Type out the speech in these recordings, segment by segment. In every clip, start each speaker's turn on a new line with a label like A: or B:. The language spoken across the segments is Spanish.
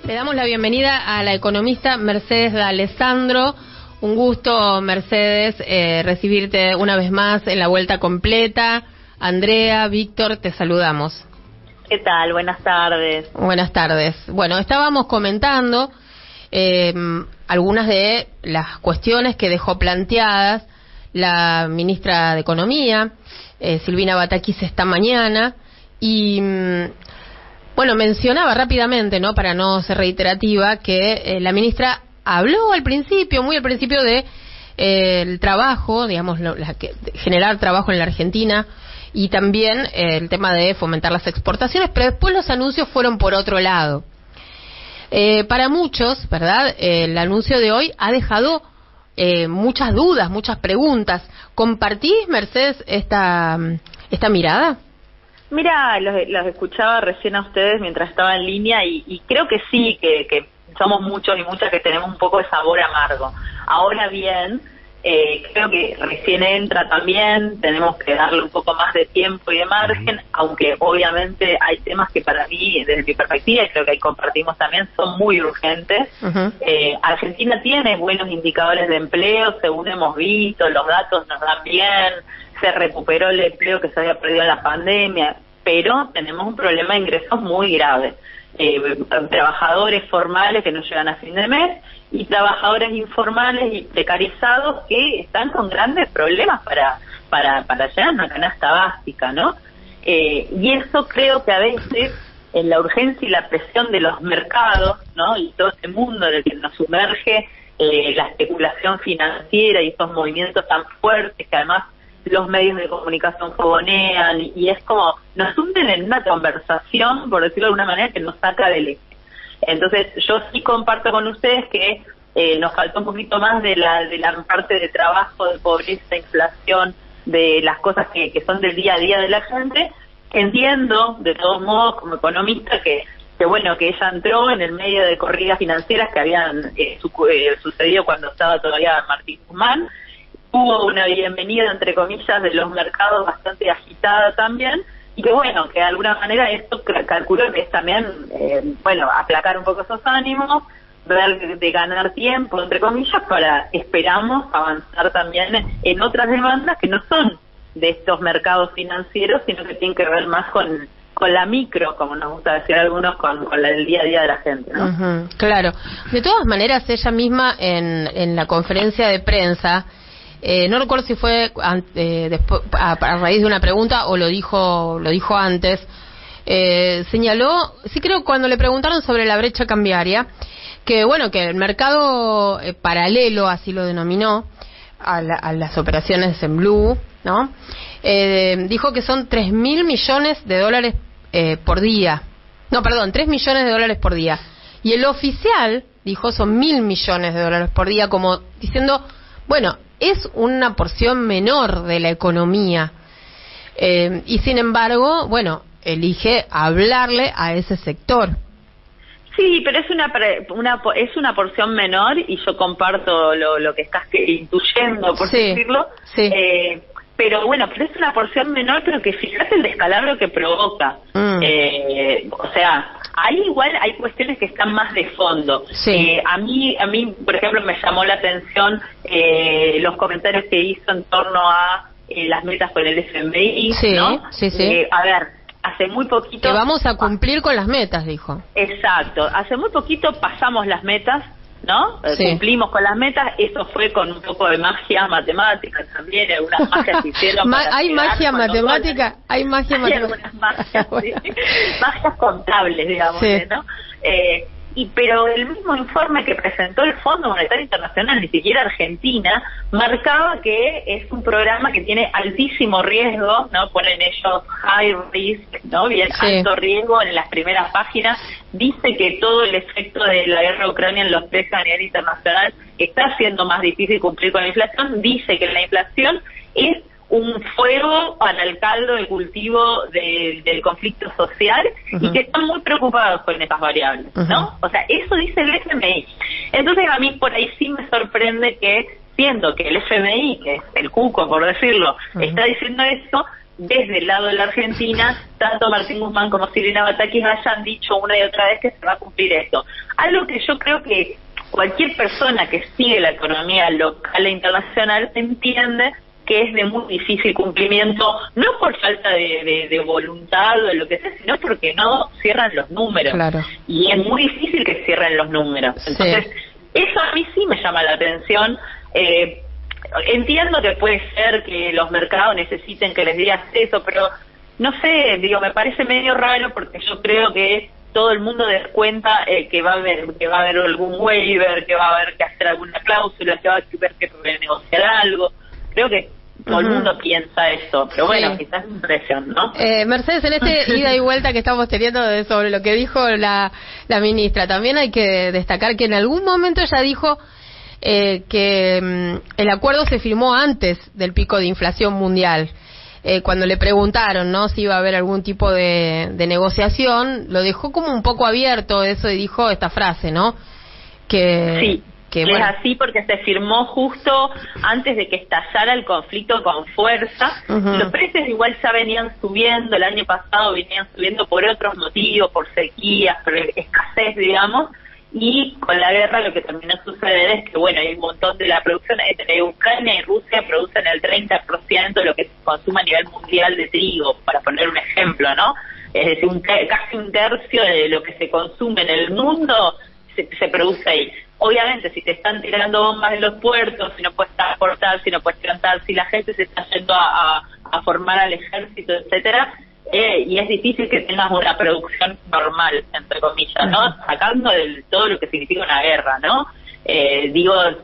A: Le damos la bienvenida a la economista Mercedes D'Alessandro. Un gusto, Mercedes, recibirte una vez más en la vuelta completa. Andrea, Víctor, te saludamos.
B: ¿Qué tal? Buenas tardes.
A: Buenas tardes. Bueno, estábamos comentando algunas de las cuestiones que dejó planteadas la ministra de Economía, Silvina Batakis, esta mañana, y bueno, mencionaba rápidamente, ¿no?, para no ser reiterativa, que la ministra habló al principio, muy al principio, de el trabajo, digamos, generar trabajo en la Argentina, y también el tema de fomentar las exportaciones, pero después los anuncios fueron por otro lado. Para muchos, ¿verdad?, el anuncio de hoy ha dejado muchas dudas, muchas preguntas. ¿Compartís, Mercedes, esta mirada?
B: Mira, los escuchaba recién a ustedes mientras estaba en línea y creo que sí, que somos muchos y muchas que tenemos un poco de sabor amargo. Ahora bien, creo que recién entra también, tenemos que darle un poco más de tiempo y de margen, aunque obviamente hay temas que para mí, desde mi perspectiva, y creo que ahí compartimos también, son muy urgentes. Argentina tiene buenos indicadores de empleo, según hemos visto, los datos nos dan bien, se recuperó el empleo que se había perdido en la pandemia, pero tenemos un problema de ingresos muy grave. Trabajadores formales que no llegan a fin de mes y trabajadores informales y precarizados que están con grandes problemas para llegar a una canasta básica, ¿no? Y eso creo que a veces en la urgencia y la presión de los mercados, ¿no?, y todo este mundo en el que nos sumerge la especulación financiera y estos movimientos tan fuertes que además los medios de comunicación fogonean, y es como nos hunden en una conversación, por decirlo de alguna manera, que nos saca del eje. Entonces yo sí comparto con ustedes que nos faltó un poquito más de la parte de trabajo, de pobreza, inflación, de las cosas que son del día a día de la gente. Entiendo, de todos modos, como economista, que bueno, que ella entró en el medio de corridas financieras que habían sucedido cuando estaba todavía Martín Guzmán. Hubo una bienvenida, entre comillas, de los mercados bastante agitada también, y que bueno, que de alguna manera esto calculo que es también, bueno, aplacar un poco esos ánimos, ver de ganar tiempo, entre comillas, para, esperamos, avanzar también en otras demandas que no son de estos mercados financieros, sino que tienen que ver más con la micro, como nos gusta decir algunos, con la del día a día de la gente, ¿no?
A: Claro. De todas maneras, ella misma en la conferencia de prensa, no recuerdo si fue después, a raíz de una pregunta o lo dijo antes, señaló, sí creo, cuando le preguntaron sobre la brecha cambiaria, que bueno, que el mercado paralelo, así lo denominó, a las operaciones en blue, ¿no? Dijo que son 3.000 millones de dólares por día. No, perdón, 3 millones de dólares por día. Y el oficial dijo son 1.000 millones de dólares por día, como diciendo, bueno, es una porción menor de la economía. Y sin embargo, bueno, elige hablarle a ese sector.
B: Sí, pero es una porción menor, y yo comparto lo que estás intuyendo, por decirlo. Sí. Pero bueno, pero es una porción menor, pero que fíjate el descalabro que provoca. O sea, ahí igual hay cuestiones que están más de fondo. Sí. A mí, por ejemplo, me llamó la atención los comentarios que hizo en torno a las metas con el FMI, ¿no? Sí. A ver, hace muy poquito...
A: Que vamos a cumplir con las metas, dijo.
B: Exacto. Hace muy poquito pasamos las metas, ¿no? Sí. Cumplimos con las metas. Eso fue con un poco de magia matemática también, algunas magias que hicieron.
A: ¿Hay magia matemática? Hay magia matemática.
B: Algunas magias, sí. Magias contables, digamos, sí, ¿no? Pero el mismo informe que presentó el Fondo Monetario Internacional, ni siquiera Argentina, marcaba que es un programa que tiene altísimo riesgo, ¿no? Ponen ellos high risk, ¿no? Bien, sí, alto riesgo en las primeras páginas. Dice que todo el efecto de la guerra de Ucrania en los precios a nivel internacional está haciendo más difícil cumplir con la inflación. Dice que la inflación es un fuego para el caldo de cultivo del conflicto social, y que están muy preocupados con estas variables, ¿no? O sea, eso dice el FMI. Entonces a mí por ahí sí me sorprende que, siendo que el FMI, que es el cuco por decirlo, está diciendo esto, desde el lado de la Argentina, tanto Martín Guzmán como Silvina Batakis hayan dicho una y otra vez que se va a cumplir esto. Algo que yo creo que cualquier persona que sigue la economía local e internacional entiende que es de muy difícil cumplimiento, no por falta de voluntad o de lo que sea, sino porque no cierran los números.
A: Claro.
B: Y es muy difícil que cierren los números. Entonces, eso a mí sí me llama la atención. Entiendo que puede ser que los mercados necesiten que les digas eso, pero no sé, me parece medio raro porque yo creo que todo el mundo des cuenta que va a haber algún waiver, que va a haber que hacer alguna cláusula, que va a haber que renegociar algo. Creo que todo el mundo piensa eso, pero bueno, quizás es impresión, ¿no?
A: Mercedes, en este ida y vuelta que estamos teniendo sobre lo que dijo la ministra, también hay que destacar que en algún momento ella dijo que el acuerdo se firmó antes del pico de inflación mundial. Cuando le preguntaron, ¿no?, si iba a haber algún tipo de negociación, lo dejó como un poco abierto eso y dijo esta frase, ¿no?
B: Sí. Es así porque se firmó justo antes de que estallara el conflicto con fuerza. Los precios igual ya venían subiendo, el año pasado venían subiendo por otros motivos, por sequías, por escasez, digamos, y con la guerra lo que terminó suceder es que, hay un montón de la producción entre Ucrania y Rusia producen el 30% de lo que se consume a nivel mundial de trigo, para poner un ejemplo, ¿no? Es decir, casi un tercio de lo que se consume en el mundo se produce ahí. Obviamente, si te están tirando bombas en los puertos, si no puedes transportar, si no puedes plantar, si la gente se está yendo a formar al ejército, etcétera, y es difícil que tengas una producción normal, entre comillas, ¿no? Sacando todo lo que significa una guerra, ¿no?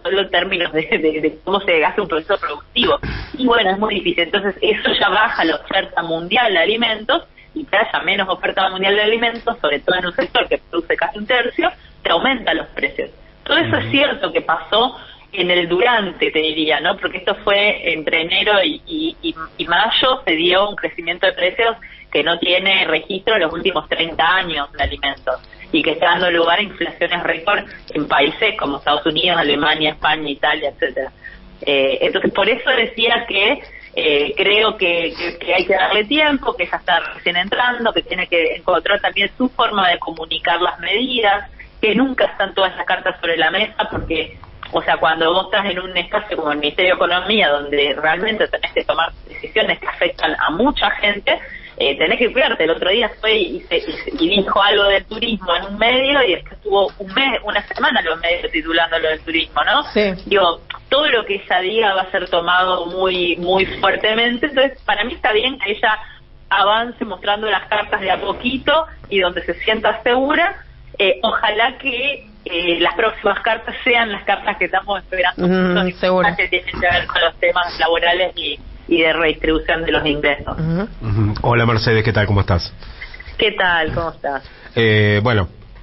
B: Solo en términos de cómo se hace un proceso productivo. Y es muy difícil. Entonces, eso ya baja la oferta mundial de alimentos, y que haya menos oferta mundial de alimentos, sobre todo en un sector que produce casi un tercio, te aumenta los precios. Todo eso es cierto que pasó en el durante, te diría, ¿no? Porque esto fue entre enero y mayo, se dio un crecimiento de precios que no tiene registro en los últimos 30 años de alimentos y que está dando lugar a inflaciones récord en países como Estados Unidos, Alemania, España, Italia, etcétera. Entonces, por eso decía que creo que hay que darle tiempo, que ya está recién entrando, que tiene que encontrar también su forma de comunicar las medidas, que nunca están todas las cartas sobre la mesa, porque, cuando vos estás en un espacio como el Ministerio de Economía, donde realmente tenés que tomar decisiones que afectan a mucha gente, tenés que cuidarte. El otro día fue y dijo algo del turismo en un medio, y después estuvo una semana los medios titulando lo del turismo, ¿no?
A: Sí.
B: Todo lo que ella diga va a ser tomado muy, muy fuertemente. Entonces, para mí está bien que ella avance mostrando las cartas de a poquito y donde se sienta segura. Ojalá que las próximas cartas sean las cartas que estamos esperando,
A: seguro,
B: que tienen que ver con los temas laborales y de redistribución de los ingresos.
C: Hola Mercedes, ¿qué tal? ¿Cómo estás?
B: ¿Qué tal? ¿Cómo estás?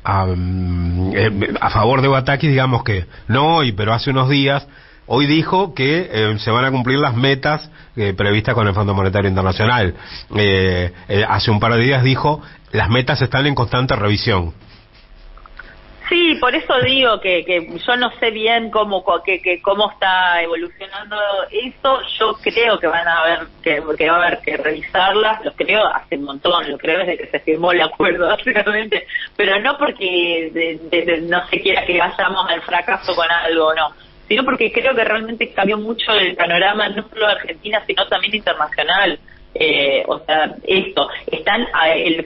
C: A favor de Batakis, digamos que no hoy, pero hace unos días, hoy dijo que se van a cumplir las metas previstas con el Fondo Monetario Internacional. Hace un par de días dijo, las metas están en constante revisión.
B: Sí, por eso digo que yo no sé bien cómo está evolucionando eso. Yo creo que va a haber que revisarlas. Lo creo hace un montón, lo creo desde que se firmó el acuerdo, básicamente, pero no porque no se quiera que vayamos al fracaso con algo, no, sino porque creo que realmente cambió mucho el panorama, no solo de Argentina, sino también internacional. El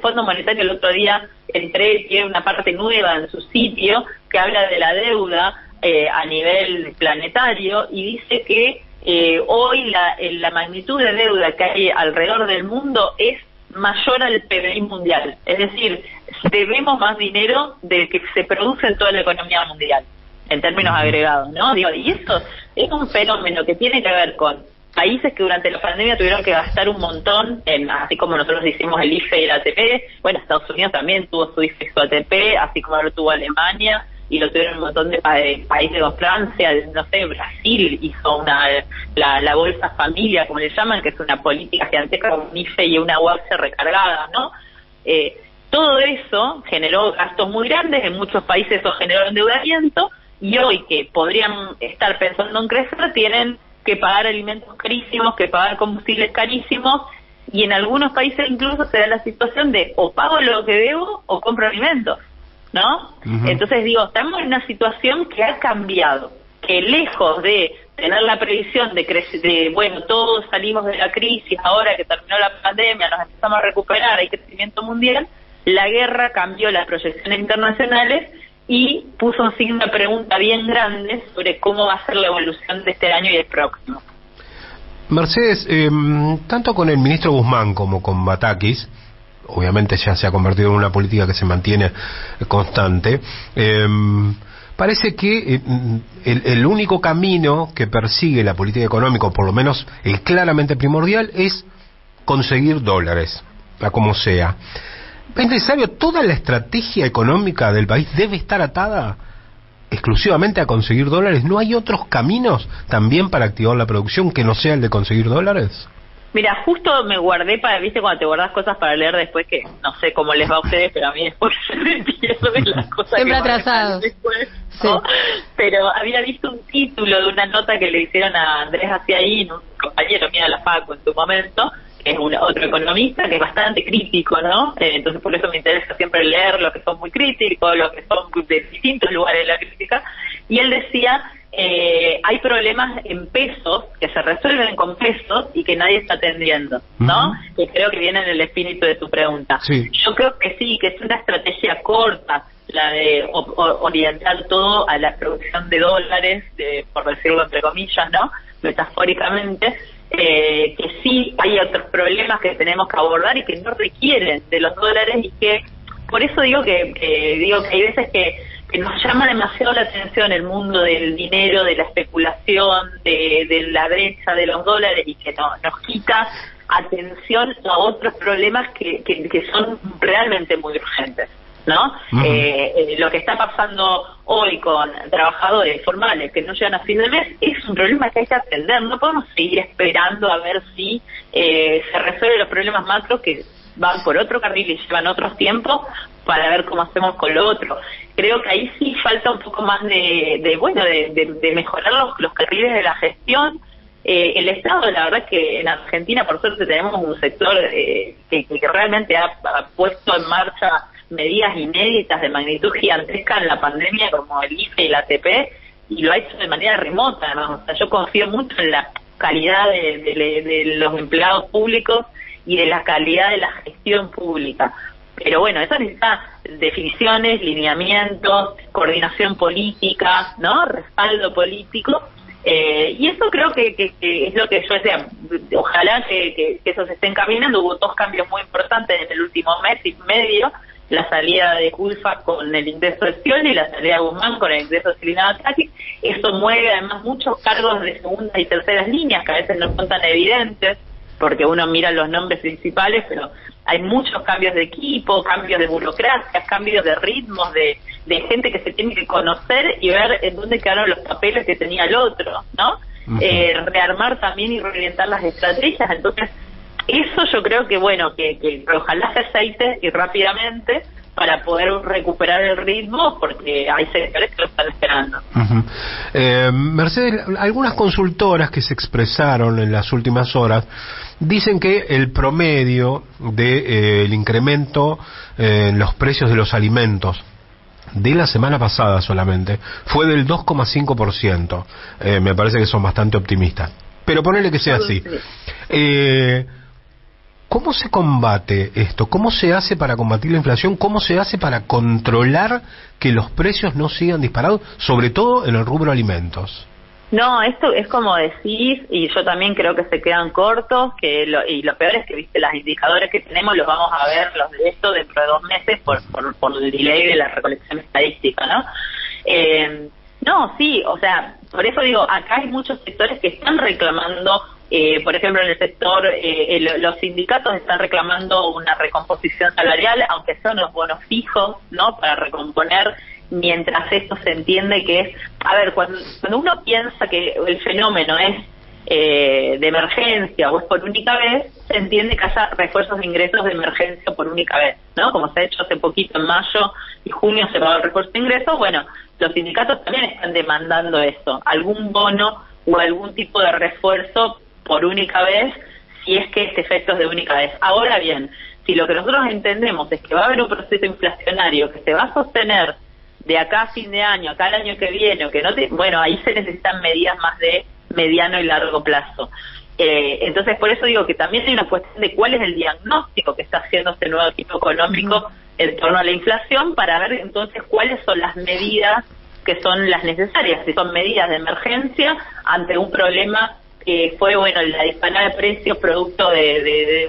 B: Fondo Monetario el otro día tiene una parte nueva en su sitio que habla de la deuda a nivel planetario, y dice que hoy la magnitud de deuda que hay alrededor del mundo es mayor al PBI mundial, es decir, debemos más dinero del que se produce en toda la economía mundial en términos agregados, ¿no? Y eso es un fenómeno que tiene que ver con países que durante la pandemia tuvieron que gastar un montón, así como nosotros hicimos el IFE y el ATP. Estados Unidos también tuvo su IFE y su ATP, así como lo tuvo Alemania, y lo tuvieron un montón de países, como Francia, no sé, Brasil hizo la Bolsa Familia, como le llaman, que es una política gigantesca con un IFE y una UAPSE recargada, ¿no? Todo eso generó gastos muy grandes, en muchos países eso generó endeudamiento, y hoy que podrían estar pensando en crecer, tienen que pagar alimentos carísimos, que pagar combustibles carísimos, y en algunos países incluso se da la situación de o pago lo que debo o compro alimentos, ¿no? Entonces digo, estamos en una situación que ha cambiado, que lejos de tener la previsión de bueno, todos salimos de la crisis, ahora que terminó la pandemia, nos empezamos a recuperar, hay crecimiento mundial, la guerra cambió las proyecciones internacionales y puso un signo de pregunta bien grande sobre cómo va a ser la evolución de este año y el próximo.
C: Mercedes, tanto con el ministro Guzmán como con Batakis, obviamente ya se ha convertido en una política que se mantiene constante, parece que el único camino que persigue la política económica, o por lo menos el claramente primordial, es conseguir dólares, a como sea. ¿Es necesario? ¿Toda la estrategia económica del país debe estar atada exclusivamente a conseguir dólares? ¿No hay otros caminos también para activar la producción que no sea el de conseguir dólares?
B: Mira, justo me guardé para, viste, cuando te guardas cosas para leer después, que no sé cómo les va a ustedes, pero a mí después se me pierden las cosas.
A: Siempre atrasados.
B: Después, ¿no? Sí. Pero había visto un título de una nota que le hicieron a Andrés Aciaín, un compañero mío de la Facu en su momento, que es otro economista, que es bastante crítico, ¿no? Entonces por eso me interesa siempre leer los que son muy críticos, los que son de distintos lugares de la crítica, y él decía, hay problemas en pesos que se resuelven con pesos y que nadie está atendiendo, ¿no? Que creo que viene en el espíritu de tu pregunta.
C: Sí.
B: Yo creo que sí, que es una estrategia corta la de orientar todo a la producción de dólares, por decirlo entre comillas, ¿no? Metafóricamente, que sí hay otros problemas que tenemos que abordar y que no requieren de los dólares, y que por eso digo que hay veces que nos llama demasiado la atención el mundo del dinero, de la especulación, de la brecha de los dólares, y que nos quita atención a otros problemas que son realmente muy urgentes, ¿no? Lo que está pasando hoy con trabajadores formales que no llegan a fin de mes es un problema que hay que atender. No podemos seguir esperando a ver si se resuelven los problemas macros que van por otro carril y llevan otros tiempos para ver cómo hacemos con lo otro. Creo que ahí sí falta un poco más de mejorar los carriles de la gestión. El Estado, la verdad es que en Argentina, por suerte, tenemos un sector que realmente ha puesto en marcha medidas inéditas de magnitud gigantesca en la pandemia, como el IFE y la ATP, y lo ha hecho de manera remota, además. O sea, yo confío mucho en la calidad de los empleados públicos y de la calidad de la gestión pública. Pero bueno, eso necesita definiciones, lineamientos, coordinación política, ¿no? Respaldo político. Y eso creo que es lo que yo decía. Ojalá que eso se esté encaminando. Hubo 2 cambios muy importantes en el último mes y medio: la salida de Culfa con el ingreso de Scioli y la salida de Guzmán con el ingreso de Silvina Batakis. Eso mueve además muchos cargos de segundas y terceras líneas que a veces no son tan evidentes, porque uno mira los nombres principales, pero hay muchos cambios de equipo, cambios de burocracia, cambios de ritmos, de gente que se tiene que conocer y ver en dónde quedaron los papeles que tenía el otro, ¿no? Rearmar también y reorientar las estrategias. Entonces, eso yo creo que, bueno, que ojalá se aceite y rápidamente para poder recuperar el ritmo, porque hay sectores que lo están esperando.
C: Mercedes, algunas consultoras que se expresaron en las últimas horas dicen que el promedio del incremento en los precios de los alimentos de la semana pasada solamente fue del 2,5%. Me parece que son bastante optimistas, pero ponele que sea así. ¿Cómo se combate esto? ¿Cómo se hace para combatir la inflación? ¿Cómo se hace para controlar que los precios no sigan disparados, sobre todo en el rubro alimentos?
B: No, esto es como decís, y yo también creo que se quedan cortos, y lo peor es que, viste, los indicadores que tenemos los vamos a ver, los de esto, dentro de 2 meses por el delay de la recolección estadística, ¿no? No, sí, o sea, por eso digo, acá hay muchos sectores que están reclamando. Por ejemplo, en el sector, los sindicatos están reclamando una recomposición salarial, aunque son los bonos fijos, ¿no? Para recomponer, mientras esto se entiende que es... A ver, cuando uno piensa que el fenómeno es de emergencia o es por única vez, se entiende que haya refuerzos de ingresos de emergencia por única vez, ¿no? Como se ha hecho hace poquito, en mayo y junio se pagó el refuerzo de ingresos. Bueno, los sindicatos también están demandando eso, algún bono o algún tipo de refuerzo por única vez, si es que este efecto es de única vez. Ahora bien, si lo que nosotros entendemos es que va a haber un proceso inflacionario que se va a sostener de acá a fin de año, acá al año que viene, o que no bueno, ahí se necesitan medidas más de mediano y largo plazo. Entonces, por eso digo que también hay una cuestión de cuál es el diagnóstico que está haciendo este nuevo tipo económico en torno a la inflación, para ver entonces cuáles son las medidas que son las necesarias, si son medidas de emergencia ante un problema que fue, bueno, la disparada de precios producto de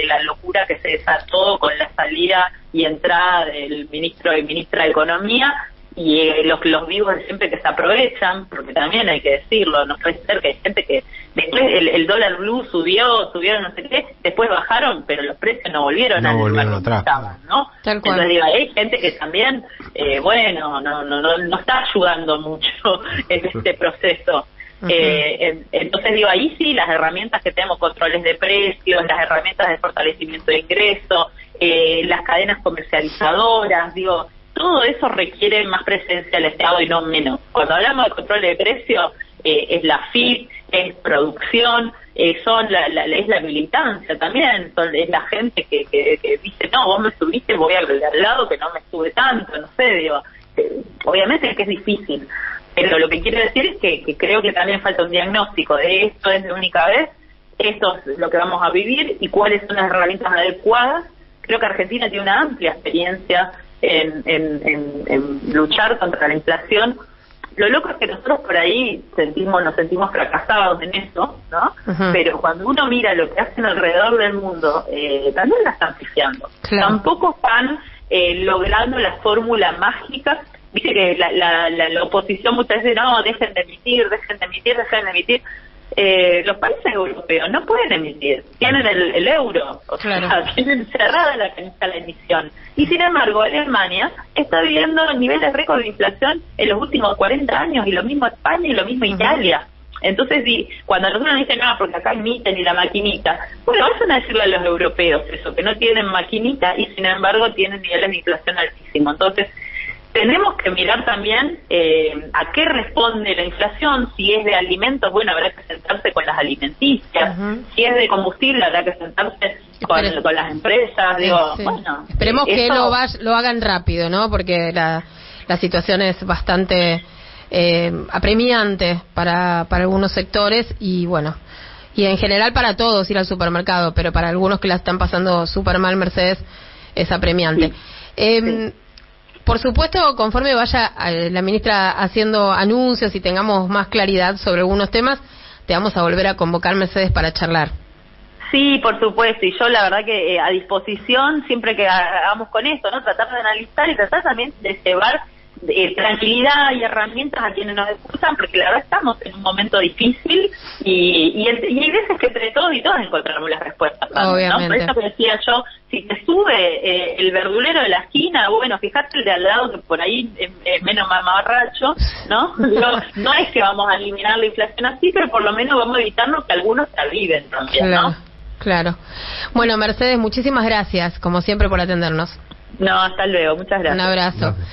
B: la locura que se desató con la salida y entrada del ministro y ministra de Economía, y los vivos de siempre que se aprovechan, porque también hay que decirlo, no puede ser que hay gente que después el dólar blue subieron no sé qué, después bajaron, pero los precios no volvieron
C: atrás,
B: ¿no? Entonces digo, hay gente que también no está ayudando mucho en este proceso. Entonces digo, ahí sí las herramientas que tenemos, controles de precios, las herramientas de fortalecimiento de ingresos, las cadenas comercializadoras, digo, todo eso requiere más presencia del Estado y no menos. Cuando hablamos de control de precios, es la FIP, es producción, es la militancia también, es la gente que dice, no, vos me subiste, voy al lado que no me sube tanto, no sé, digo, obviamente es que es difícil, pero lo que quiero decir es que creo que también falta un diagnóstico de esto es de única vez, esto es lo que vamos a vivir y cuáles son las herramientas adecuadas. Creo que Argentina tiene una amplia experiencia en luchar contra la inflación. Lo loco es que nosotros por ahí nos sentimos fracasados en eso, ¿no? Pero cuando uno mira lo que hacen alrededor del mundo, también la están pifiando. Claro. Tampoco están logrando la fórmula mágica. Viste que la oposición muchas veces, no, dejen de emitir. Los países europeos no pueden emitir, tienen el euro, o sea, tienen cerrada la cancha la emisión, y sin embargo Alemania está viviendo niveles récord de inflación en los últimos 40 años, y lo mismo España y lo mismo Italia. Entonces, cuando nosotros nos dicen, no, porque acá emiten y la maquinita, bueno, vayan a decirle a los europeos eso, que no tienen maquinita y sin embargo tienen niveles de inflación altísimos. Entonces, tenemos que mirar también a qué responde la inflación. Si es de alimentos, bueno, habrá que sentarse con las alimenticias. Si es de combustible, habrá que sentarse con las empresas. Digo, bueno,
A: esperemos que lo hagan rápido, ¿no? Porque la situación es bastante apremiante para algunos sectores y bueno, y en general para todos ir al supermercado, pero para algunos que la están pasando súper mal, Mercedes, es apremiante. Sí. Por supuesto, conforme vaya la ministra haciendo anuncios y tengamos más claridad sobre algunos temas, te vamos a volver a convocar, Mercedes, para charlar.
B: Sí, por supuesto, y yo la verdad que a disposición siempre que hagamos con esto, ¿no? Tratar de analizar y tratar también de llevar tranquilidad y herramientas a quienes nos escuchan, porque la verdad estamos en un momento difícil y hay veces que entre todos y todas encontramos las respuestas también, ¿no? Por eso que decía yo, si te sube el verdulero de la esquina, bueno, fíjate el de al lado que por ahí es menos mamarracho, ¿no? No es que vamos a eliminar la inflación así, pero por lo menos vamos a evitarnos que algunos se aviven también, ¿no?
A: Claro. Bueno, Mercedes, muchísimas gracias, como siempre, por atendernos.
B: No, hasta luego, muchas gracias.
A: Un abrazo. Gracias.